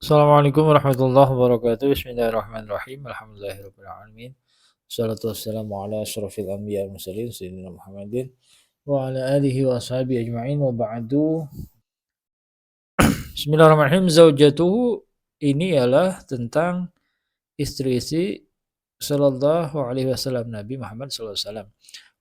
Assalamualaikum warahmatullahi wabarakatuh. Bismillahirrahmanirrahim. Alhamdulillahirabbil alamin. Wassalatu wassalamu ala asyrofil anbiya wal mursalin sayyidina Muhammadin wa ala alihi wa ashabihi ajma'in wa ba'du. Bismillahirrahmanirrahim. Zaujatuhu ini ialah tentang istri-istri sallallahu alaihi wasallam, Nabi Muhammad sallallahu alaihi wasallam.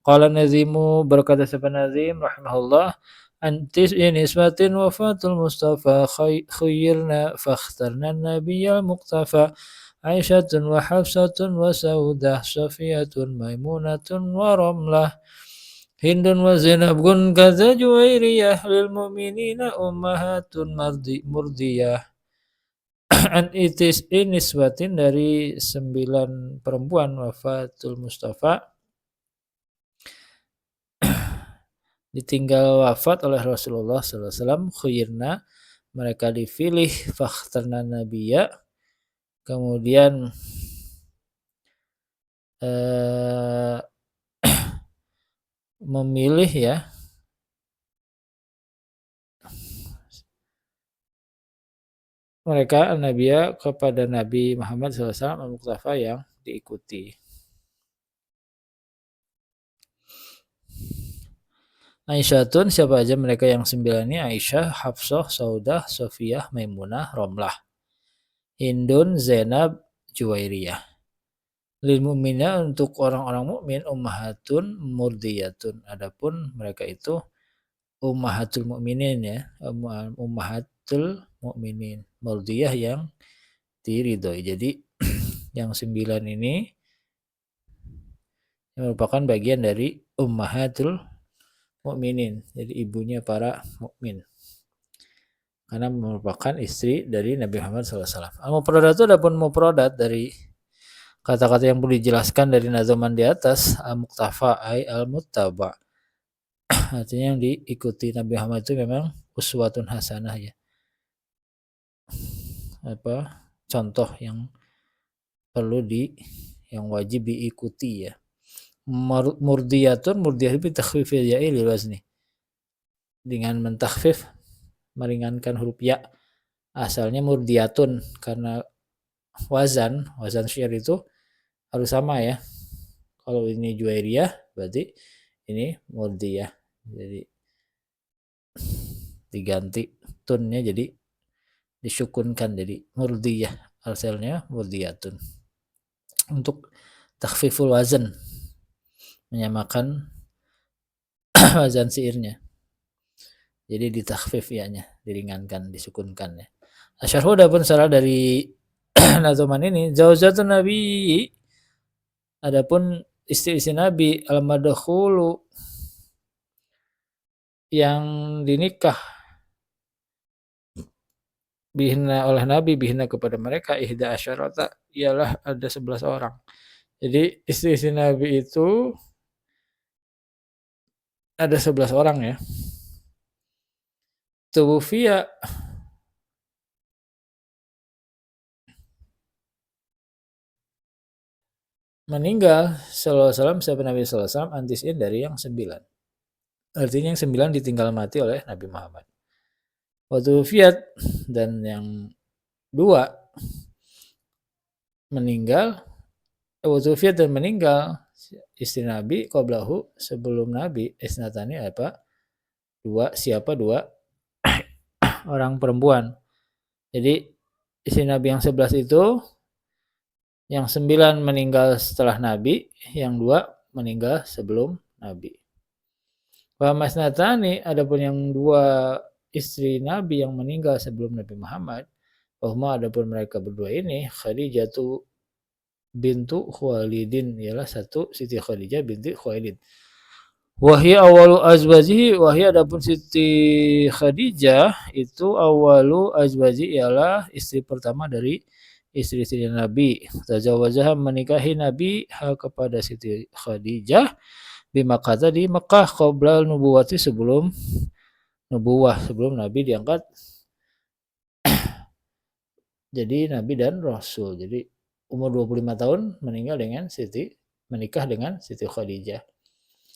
Qala nazimu, berkata siapa nazim rahimahullah, antis nisbatin wafatul mustafa khayyirna fakhtarna nabiyal muqtafa Aisyatun wa Hafsatun wa Saudah Safiyatun Maimunatun wa Ramlah Hindun wa Zainabun kaza Juwairiyah lil mu'minina ummahatun murdiyah. An itis nisbatin, dari 9 perempuan wafatul Mustafa, ditinggal wafat oleh Rasulullah SAW. Khuyirna, mereka dipilih. Fakhtarna nabiyya, kemudian memilih ya, mereka nabiyya kepada Nabi Muhammad SAW al-Muqtafa, yang diikuti. Aisyatun, siapa aja mereka yang 9 ini? Aisyah, Hafsah, Saudah, Sofiyah, Maimunah, Romlah. Hindun, Zainab, Juwairiyah. Lil mu'mina, untuk orang-orang mukmin, ummahatun murdiyatun, adapun mereka itu ummahatul mukminin ya, ummahatul mukminin, murdiyah yang diridhoi. Jadi yang 9 ini merupakan bagian dari ummahatul mukminin, jadi ibunya para mukmin, karena merupakan istri dari Nabi Muhammad SAW. Al-mufradat itu adapun mufradat dari kata-kata yang perlu dijelaskan dari nazaman di atas. Al-muqtafa ay al-muttaba, artinya yang diikuti. Nabi Muhammad itu memang uswatun hasanah ya, contoh yang perlu yang wajib diikuti ya. Murdiyatun, murdiyah bi takhfifil ya'i lil wazni, dengan mentakhfif, meringankan huruf ya. Asalnya murdiyatun, karena wazan syair itu harus sama ya. Kalau ini Juwairiyah, berarti ini murdiyah, jadi diganti tunnya, jadi disukunkan jadi murdiyah, asalnya murdiyatun, untuk takhfiful wazan, menyamakan wazan syairnya, jadi ditakhfif ya-nya, diringankan, disukunkan ya. Asyarhu, adapun salah dari nazuman ini, zaujatun Nabi, adapun istri-istri Nabi, al-madkhulu, yang dinikah, bihna, oleh Nabi, bihna, kepada mereka, ihda asyarata, ialah ada 11 orang. Jadi istri-istri Nabi itu ada 11 orang ya. Tuwfiya, meninggal sallallahu alaihi wasallam, siapa Nabi sallallahu alaihi wasallam, antisin, dari yang 9. Artinya yang 9 ditinggal mati oleh Nabi Muhammad. Wa tuwfiyat, dan yang 2 meninggal, wa tuwfiyat, dan meninggal istri Nabi qablahu, sebelum Nabi, isnatani, 2, siapa 2 orang perempuan. Jadi istri Nabi yang 11 itu, yang 9 meninggal setelah Nabi, yang 2 meninggal sebelum Nabi. Wa masnatani, adapun yang 2 istri Nabi yang meninggal sebelum Nabi Muhammad, bahwa adapun mereka berdua ini, Khadijatu bintu Khuwailidin, ialah 1 Siti Khadijah binti Khuwailid. Wahia awalu azwajihi, wahia, adapun Siti Khadijah itu awalu azwaji, ialah istri pertama dari istri-istri Nabi. Tazawwajaha, menikahi Nabi kepada Siti Khadijah, Makkah, di Mekah, qabla nubuwati, sebelum nubuwah, sebelum Nabi diangkat jadi Nabi dan Rasul. Jadi umur 25 tahun menikah dengan Siti Khadijah.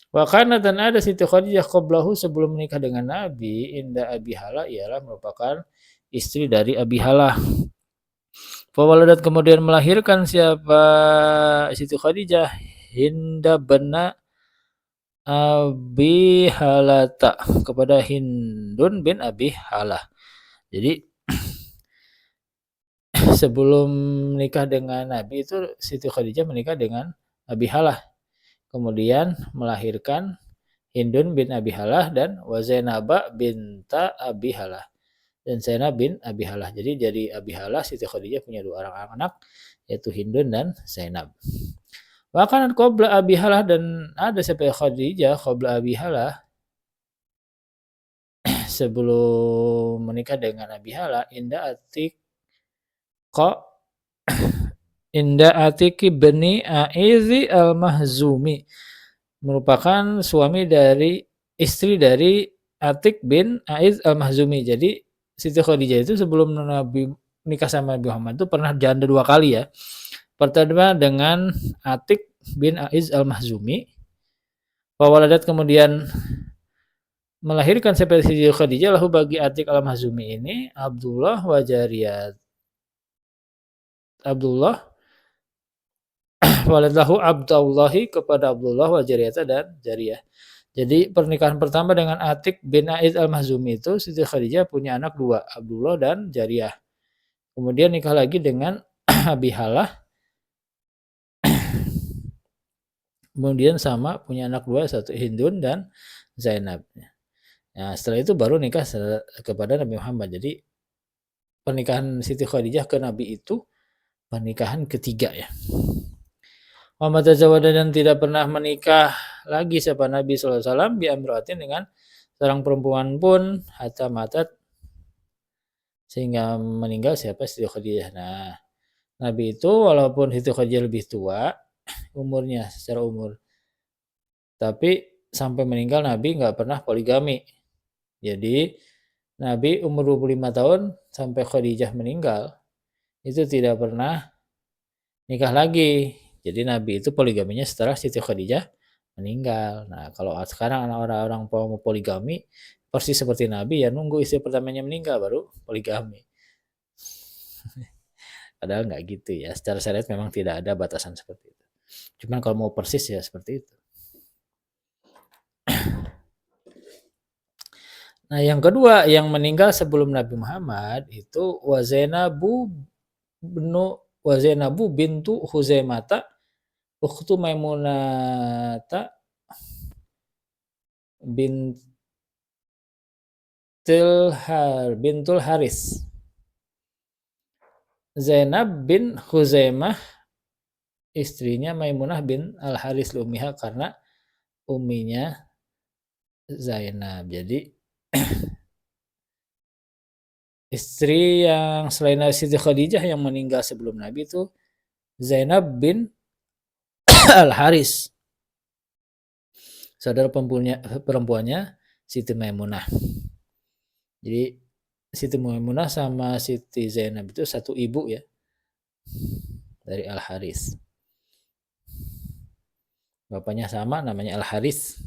Wa kana, dan ada Siti Khadijah qablahu, sebelum menikah dengan Nabi, inda Abi Hala, ialah merupakan istri dari Abi Halah. Fawaladat kemudian melahirkan siapa Siti Khadijah Hinda bena Abi Halata kepada Hindun bin Abi Halah. Jadi sebelum menikah dengan Nabi itu Siti Khadijah menikah dengan Abi Halah. Kemudian melahirkan Hindun bin Abi Halah dan Wazainaba binta Abi Halah. Dan Zainab bin Abi Halah. Jadi dari Abi Halah Siti Khadijah punya dua orang anak yaitu Hindun dan Zainab. Bahkan qabla Abi Halah dan ada siapa Khadijah qabla Abi Halah sebelum menikah dengan Abi Halah Inda Atiki bani Aizi al-Mahzumi merupakan suami dari istri dari Atik bin Aiz al-Mahzumi. Jadi Siti Khadijah itu sebelum Nabi nikah sama Nabi Muhammad itu pernah janda dua kali ya. Pertama dengan Atik bin Aiz al-Mahzumi. Wawaladat kemudian melahirkan seperti Siti Khadijah lahu bagi Atik al-Mahzumi ini Abdullah wa Jariyah. Abdullah waladlahu Abdullahi kepada Abdullah wa Jariyah dan Jariyah. Jadi pernikahan pertama dengan Atik bin Aiz al-Mahzumi itu Siti Khadijah punya anak dua, Abdullah dan Jariyah. Kemudian nikah lagi dengan Abi Halah. Kemudian sama punya anak dua, satu Hindun dan Zainab. Nah, setelah itu baru nikah kepada Nabi Muhammad. Jadi pernikahan Siti Khadijah ke Nabi itu pernikahan ketiga ya. Muhammad tazawwaja dan tidak pernah menikah lagi siapa Nabi SAW bi amroatin dengan seorang perempuan pun hatta matat sehingga meninggal siapa Siti Khadijah. Nah, Nabi itu walaupun Siti Khadijah lebih tua umurnya secara umur, tapi sampai meninggal Nabi nggak pernah poligami. Jadi Nabi umur 25 tahun sampai Khadijah meninggal itu tidak pernah nikah lagi. Jadi Nabi itu poligaminya setelah Siti Khadijah meninggal. Nah, kalau sekarang orang-orang mau poligami persis seperti Nabi ya nunggu istri pertamanya meninggal baru poligami. Padahal nggak gitu ya. Secara syariat memang tidak ada batasan seperti itu. Cuman kalau mau persis ya seperti itu. Nah, yang kedua yang meninggal sebelum Nabi Muhammad itu Wazainabu bintu Huzaimata ukhtu Maimunata bintul Haris. Zainab bin Huzaimah istrinya Maimunah bin Al-Haris Lumiha karena uminya Zainab. Jadi istri yang selain Siti Khadijah yang meninggal sebelum Nabi itu Zainab bin Al-Haris. Saudara perempuannya Siti Maimunah. Jadi Siti Maimunah sama Siti Zainab itu satu ibu ya. Dari Al-Haris. Bapaknya sama namanya Al-Haris.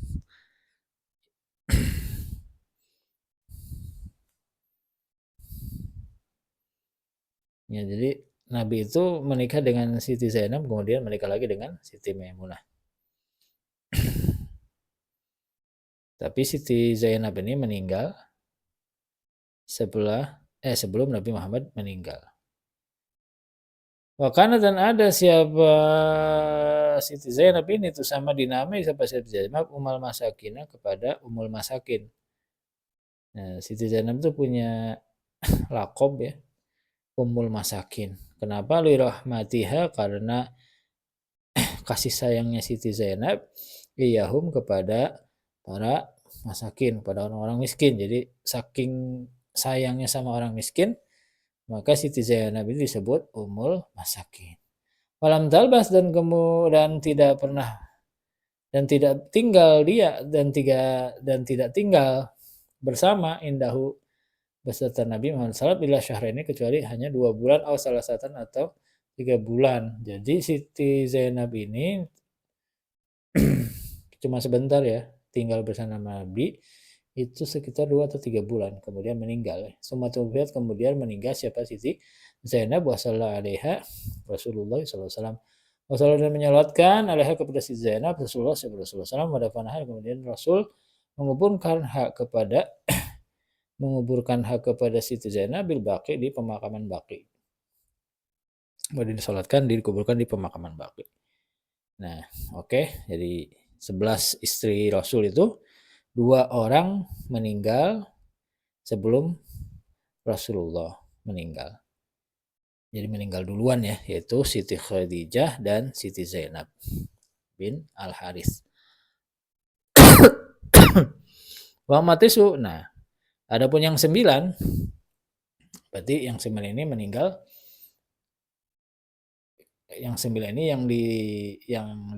Ya, jadi Nabi itu menikah dengan Siti Zainab kemudian menikah lagi dengan Siti Maimunah. Tapi Siti Zainab ini meninggal sebelum Nabi Muhammad meninggal. Wakana dan ada siapa Siti Zainab ini itu sama dinamai siapa Siti Zainab Ummul Masakin kepada Ummul Masakin. Nah, Siti Zainab itu punya lakob ya Ummul Masakin. Kenapa li rahmatiha karena kasih sayangnya Siti Zainab iyahum kepada para masakin, kepada orang-orang miskin. Jadi saking sayangnya sama orang miskin, maka Siti Zainab itu disebut Ummul Masakin. Walam talbas dan kemudian tidak pernah dan tidak tinggal dia dan tidak tinggal bersama indahu beserta Nabi Muhammad SAW bila syahraini kecuali hanya 2 bulan atau salah satu atau 3 bulan. Jadi Siti Zainab ini cuma sebentar ya tinggal bersama Nabi itu sekitar 2 atau 3 bulan kemudian meninggal. Sumatubiyat kemudian meninggal siapa Siti Zainab wa sallallahu alaiha Rasulullah sallallahu alaihi wasallam. Rasulullah dan menyolatkan alaiha kepada Siti Zainab Rasulullah sallallahu alaihi wasallam wadafanaha kemudian Rasul menguburkan hak kepada Siti Zainab bil Baqi di pemakaman Baqi. Kemudian disolatkan dikuburkan di pemakaman Baqi. Nah, oke. Jadi 11 istri Rasul itu 2 orang meninggal sebelum Rasulullah meninggal. Jadi meninggal duluan ya, yaitu Siti Khadijah dan Siti Zainab bin Al-Haris. Wa matisu. Nah, adapun yang 9 berarti yang 9 ini meninggal, yang 9 ini yang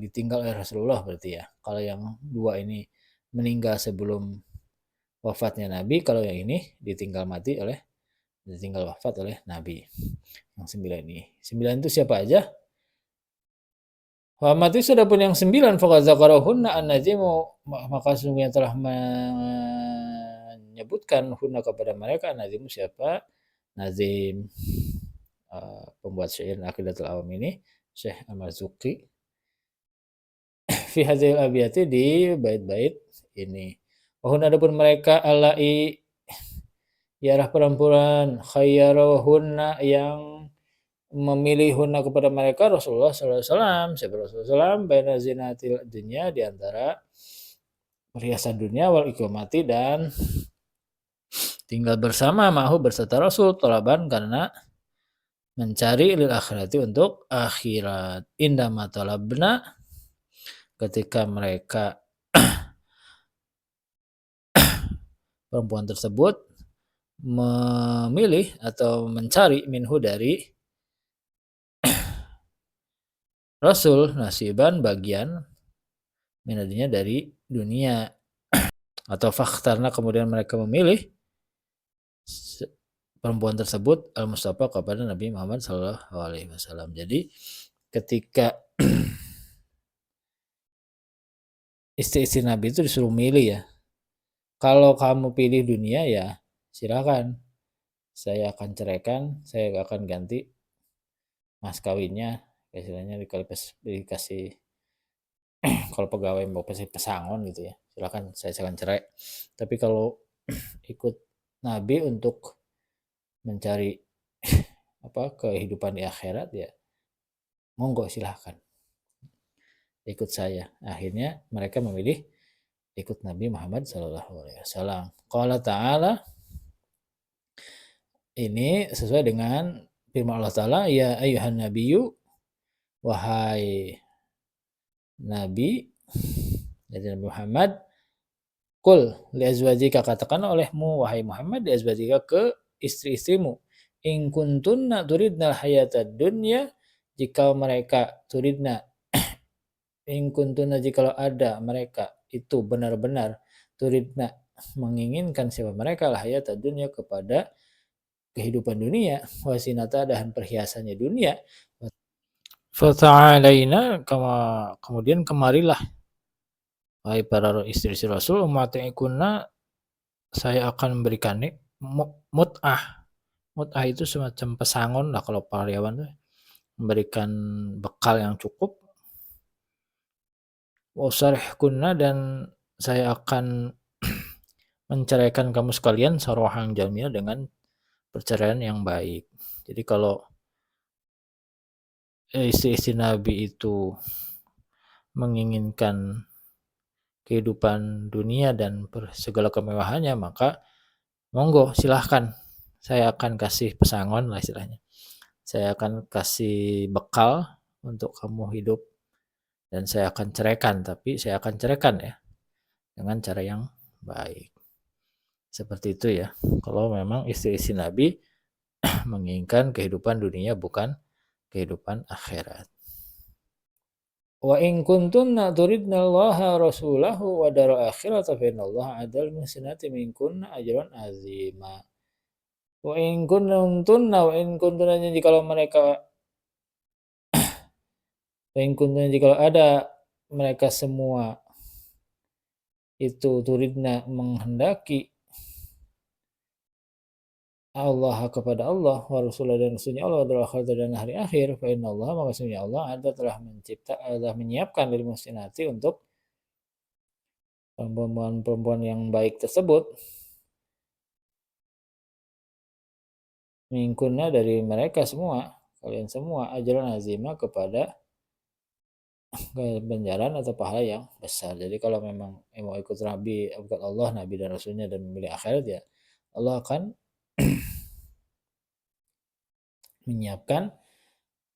ditinggal oleh Rasulullah berarti ya. Kalau yang 2 ini meninggal sebelum wafatnya Nabi, kalau yang ini ditinggal wafat oleh Nabi. Yang 9 ini. 9 itu siapa aja? Wa mati sudah pun yang 9 faqad zakarahunna an-nazimu, maka sungguhnya telah menyebutkan hunna kepada mereka. Nazimu siapa? Nazim pembuat syair Aqidatul Awam ini, Syekh Al-Marzuqi. Fi hadzal abiyati di bait-bait ini. Wahun adapun mereka alai ialah perempuan khayyarohunna yang memilih hunna kepada mereka Rasulullah sallallahu alaihi wasallam, siapa Rasulullah baina zinatil dunya di antara perhiasan dunia wal iqamati dan tinggal bersama mahu berserta Rasul talaban karena mencari lil akhirati untuk akhirat. Indah matalabna ketika mereka perempuan tersebut memilih atau mencari minhu dari Rasul nasiban bagian minadinya dari dunia, atau fakhtarna kemudian mereka memilih perempuan tersebut al-Mustafa kepada Nabi Muhammad sallallahu alaihi wasallam. Jadi ketika istri-istri Nabi itu disuruh milih ya. Kalau kamu pilih dunia ya silakan. Saya akan ceraikan, saya akan ganti mas kawinnya, istilahnya dikasih kalau pegawai mau kasih pesangon gitu ya, silakan saya akan cerai. Tapi kalau ikut Nabi untuk mencari kehidupan di akhirat ya monggo silahkan ikut saya. Akhirnya mereka memilih ikut Nabi Muhammad sallallahu alaihi wasallam. Qala ta'ala, ini sesuai dengan firman Allah Ta'ala, ya ayyuhan nabiyyu, wahai Nabi, jadi Nabi Muhammad, kul li azwajika, katakan olehmu wahai Muhammad li azwajika ke istri-istrimu, in kuntunna turidnal hayatad dunya, jika mereka turidna in kuntunna jikalau ada mereka itu benar-benar turidna menginginkan siapa mereka lah hayatad dunya kepada kehidupan dunia wasinata dan perhiasannya dunia, fata'alaina kemudian kemarilah wahai para istri-istri Rasul umatikunna, saya akan memberikan mut'ah. Mut'ah itu semacam pesangon lah kalau karyawan tuh, memberikan bekal yang cukup. Wasarihkunna, dan saya akan menceraikan kamu sekalian sarwahan jamil, dengan perceraian yang baik. Jadi kalau istri-istri Nabi itu menginginkan kehidupan dunia dan segala kemewahannya, maka monggo silahkan, saya akan kasih pesangon lah istilahnya, saya akan kasih bekal untuk kamu hidup dan saya akan ceraikan, tapi saya akan ceraikan ya dengan cara yang baik. Seperti itu ya kalau memang istri-istri Nabi menginginkan kehidupan dunia bukan kehidupan akhirat. Wa in kuntunna turidna Allaha rasulahu wa daral akhirata fa innallaha adal muhsinati minkunna ajran azima. Wa in kuntunna jikalau mereka wa in kuntunna jikalau ada mereka semua itu turidna menghendaki Allah kepada Allah wa Rasulullah dan Rasulnya Allah adalah akhir dan hari akhir, fa inna Allah maka sesungguhnya Allah ada telah menyiapkan lil muslimati untuk perempuan-perempuan yang baik tersebut mingkunna dari mereka semua, kalian semua, ajaran azima kepada ganjaran atau pahala yang besar. Jadi kalau memang mau ikut Nabi, ikut Allah, Nabi dan Rasulnya dan memilih akhirat, ya Allah akan menyiapkan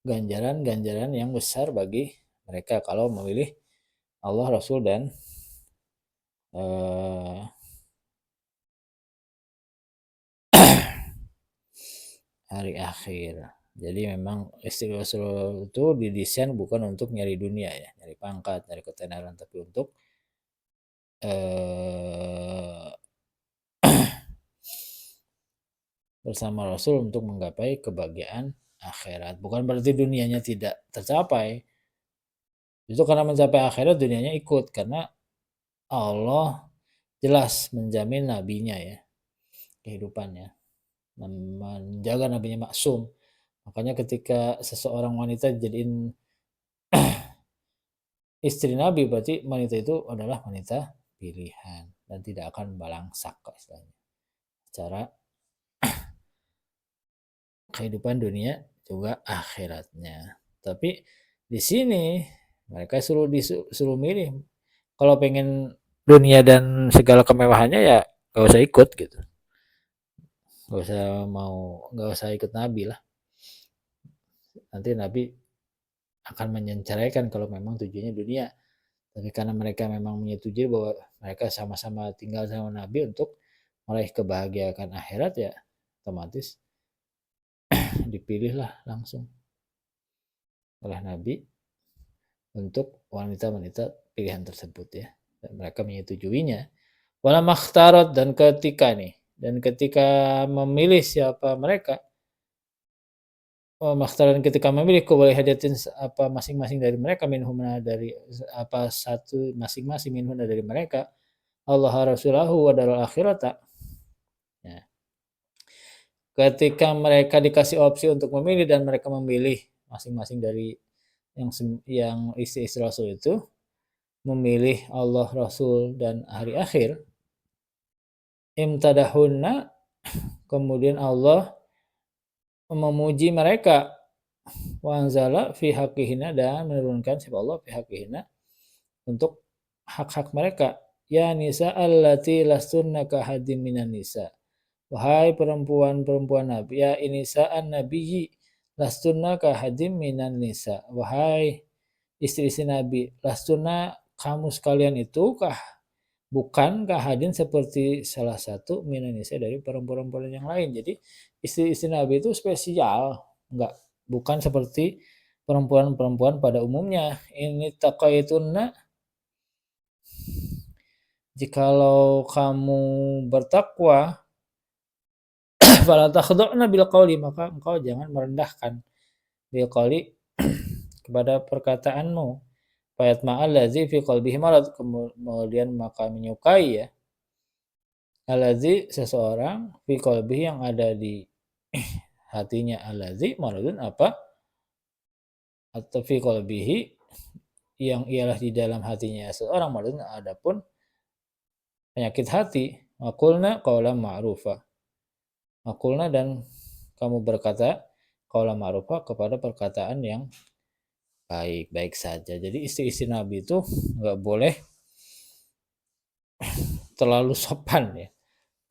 ganjaran-ganjaran yang besar bagi mereka kalau memilih Allah, Rasul, dan hari akhir. Jadi memang istri Rasul itu didesain bukan untuk nyari dunia ya, nyari pangkat, nyari ketenaran, tapi untuk bersama Rasul untuk menggapai kebahagiaan akhirat. Bukan berarti dunianya tidak tercapai. Itu karena mencapai akhirat dunianya ikut, karena Allah jelas menjamin nabinya ya, kehidupannya, menjaga nabinya maksum. Makanya ketika seseorang wanita dijadiin istri Nabi, berarti wanita itu adalah wanita pilihan dan tidak akan balangsak istilahnya secara kehidupan dunia juga akhiratnya. Tapi di sini mereka disuruh milih. Kalau pengen dunia dan segala kemewahannya ya gak usah ikut gitu. Gak usah ikut Nabi lah. Nanti Nabi akan menceraikan kalau memang tujuannya dunia. Tapi karena mereka memang menyetujui bahwa mereka sama-sama tinggal sama Nabi untuk meraih kebahagiaan akhirat, ya otomatis dipilihlah langsung oleh Nabi untuk wanita-wanita pilihan tersebut ya. Dan mereka menyetujuinya. Wala makhtarat, dan ketika memilih siapa mereka, makhtaran ketika memilih boleh hadatin apa masing-masing dari mereka, minhumna dari apa satu masing-masing minhumna dari mereka, Allah rasulahu wa darul akhirata. Ya. Ketika mereka dikasih opsi untuk memilih dan mereka memilih masing-masing dari yang istri-istri Rasul itu memilih Allah, Rasul, dan hari akhir, imtadahunna, kemudian Allah memuji mereka, wanzala fi haqihina, dan menurunkan sifat Allah fi haqihina untuk hak-hak mereka. Ya nisa allati lastunna kahadim minan nisa, wahai perempuan-perempuan Nabi, ya inisa'an nabiyyi lastunna kahadim minan nisa, wahai istri-istri Nabi, lastunna, kamu sekalian itu bukan kahadin seperti salah satu minan nisa dari perempuan-perempuan yang lain. Jadi istri-istri Nabi itu spesial, bukan seperti perempuan-perempuan pada umumnya. Ini taqaitunna, jikalau kamu bertakwa, fala takhda'na bil qauli, maka engkau jangan merendahkan bil qauli kepada perkataanmu. Fayat ma'allazi fi qalbihi marad, kemudian maka menyukai ya allazi, seseorang, fi qalbihi, yang ada di hatinya, allazi maradun apa, atau fi qalbihi yang ialah di dalam hatinya seseorang, maradun adapun penyakit hati. Makulna qaulan ma'rufa, makulna, dan kamu berkata qaulan ma'rufa, kepada perkataan yang baik-baik saja. Jadi istri-istri Nabi itu nggak boleh terlalu sopan ya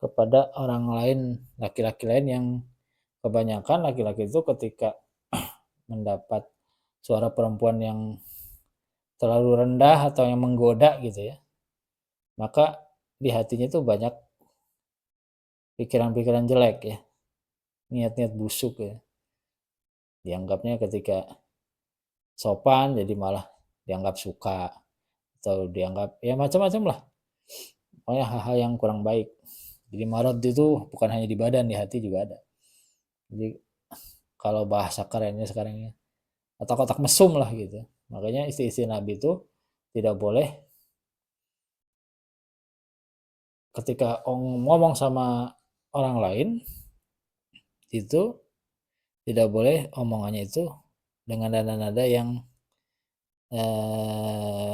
kepada orang lain, laki-laki lain, yang kebanyakan laki-laki itu ketika mendapat suara perempuan yang terlalu rendah atau yang menggoda gitu ya, maka di hatinya itu banyak pikiran-pikiran jelek ya, niat-niat busuk ya. Dianggapnya ketika sopan jadi malah dianggap suka, atau dianggap ya macam-macam lah, pokoknya hal-hal yang kurang baik. Jadi marad itu bukan hanya di badan, di hati juga ada. Jadi kalau bahasa kerennya sekarang ini otak-otak mesum lah gitu. Makanya istri-istri Nabi itu tidak boleh ketika ngomong sama orang lain itu tidak boleh omongannya itu dengan nada-nada yang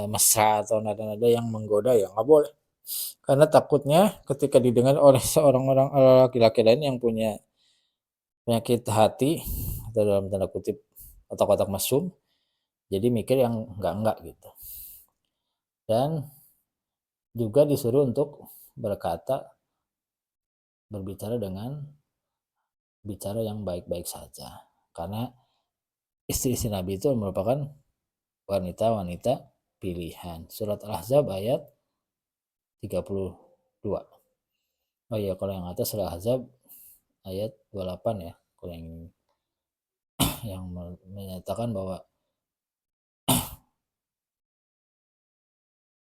mesra atau nada-nada yang menggoda, ya nggak boleh. Karena takutnya ketika didengar oleh seorang orang laki-laki lain yang punya penyakit hati atau dalam tanda kutip otak-otak mesum, jadi mikir yang enggak gitu. Dan juga disuruh untuk berbicara dengan bicara yang baik-baik saja. Karena istri-istri Nabi itu merupakan wanita-wanita pilihan. Surat Al-Ahzab ayat 32. Oh iya, kalau yang atas Surat Al-Ahzab ayat 28 ya. Kalau yang menyatakan bahwa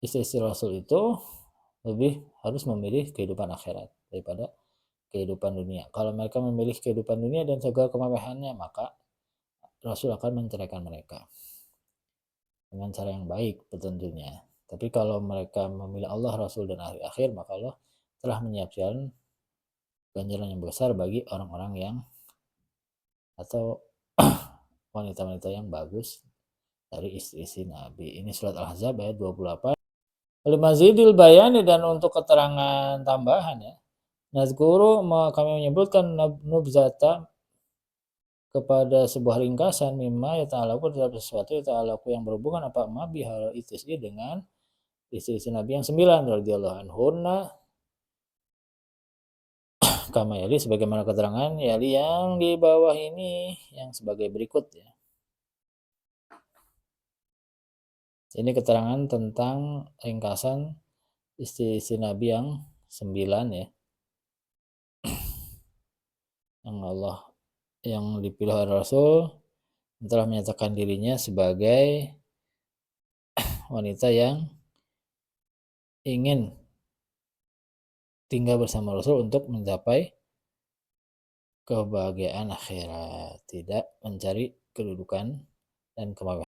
istri-istri Rasul itu lebih harus memilih kehidupan akhirat daripada kehidupan dunia. Kalau mereka memilih kehidupan dunia dan segala kemewahannya, maka Rasul akan menceraikan mereka dengan cara yang baik tentunya. Tapi kalau mereka memilih Allah, Rasul, dan hari akhir, maka Allah telah menyiapkan ganjaran yang besar bagi orang-orang yang atau wanita-wanita yang bagus dari istri-istri Nabi. Ini surat Al-Ahzab ayat 28. Al-Mazidil bayani, dan untuk keterangan tambahan ya. Nazguru, kami menyebutkan nubzata kepada sebuah ringkasan mimma ya ta'alaku, terhadap sesuatu ya ta'alaku yang berhubungan apa ma bihal istri dengan istri-istri Nabi yang 9 radhiyallahu anhunna, kama yali, sebagaimana keterangan yali yang di bawah ini yang sebagai berikut ya. Ini keterangan tentang ringkasan istri-istri Nabi yang 9 ya. Yang Allah yang dipilih oleh Rasul telah menyatakan dirinya sebagai wanita yang ingin tinggal bersama Rasul untuk mencapai kebahagiaan akhirat, tidak mencari kedudukan dan kemewahan.